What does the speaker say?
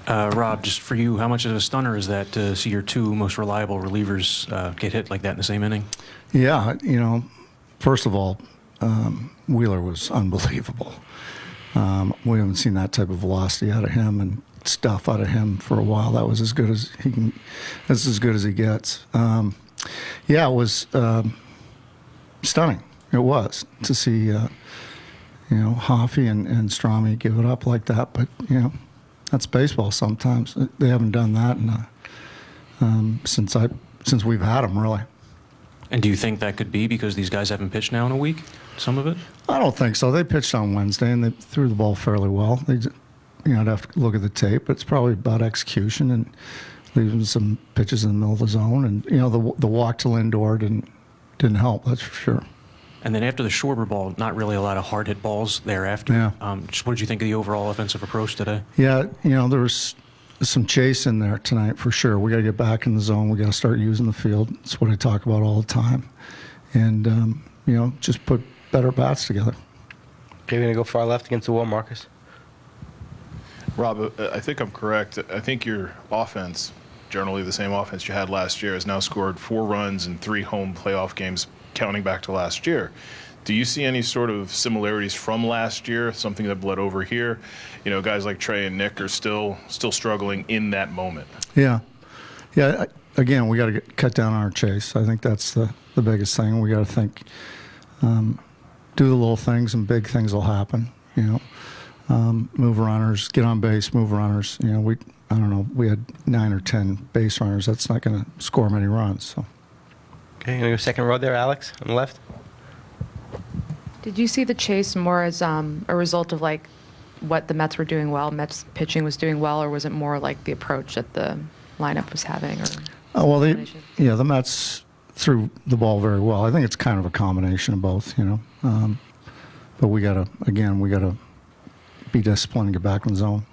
Rob, just for you, how much of a stunner is that to see your two most reliable relievers get hit like that in the same inning? Yeah, first of all, Wheeler was unbelievable. We haven't seen that type of velocity out of him and stuff out of him for a while. That was as good as he can. That's as good as he gets. Yeah, it was stunning. It was to see, Hoffy and Strahm give it up like that. But that's baseball. Sometimes they haven't done that since we've had them, really. And do you think that could be because these guys haven't pitched now in a week? Some of it? I don't think so. They pitched on Wednesday and they threw the ball fairly well. I'd have to look at the tape, but it's probably about execution and leaving some pitches in the middle of the zone. And the walk to Lindor didn't help. That's for sure. And then after the Schwarber ball, not really a lot of hard hit balls thereafter. Yeah. Just what did you think of the overall offensive approach today? Yeah, there was some chase in there tonight for sure. We got to get back in the zone. We got to start using the field. It's what I talk about all the time. And just put better bats together. Okay, we're gonna go far left against the wall, Marcus. Rob, I think I'm correct. I think your offense, generally the same offense you had last year, has now scored 4 runs in 3 home playoff games, counting back to last year. Do you see any sort of similarities from last year, something that bled over here? Guys like Trey and Nick are still struggling in that moment. Yeah. Again, we got to cut down on our chase. I think that's the biggest thing. We got to think, do the little things, and big things will happen. Move runners, get on base, move runners. I don't know. We had 9 or 10 base runners. That's not going to score many runs. So. Okay, gonna go second row there, Alex, on the left. Did you see the chase more as a result of what the Mets were doing well, Mets pitching was doing well, or was it more like the approach that the lineup was having? The Mets threw the ball very well. I think it's kind of a combination of both, But we gotta be disciplined and get back in the zone.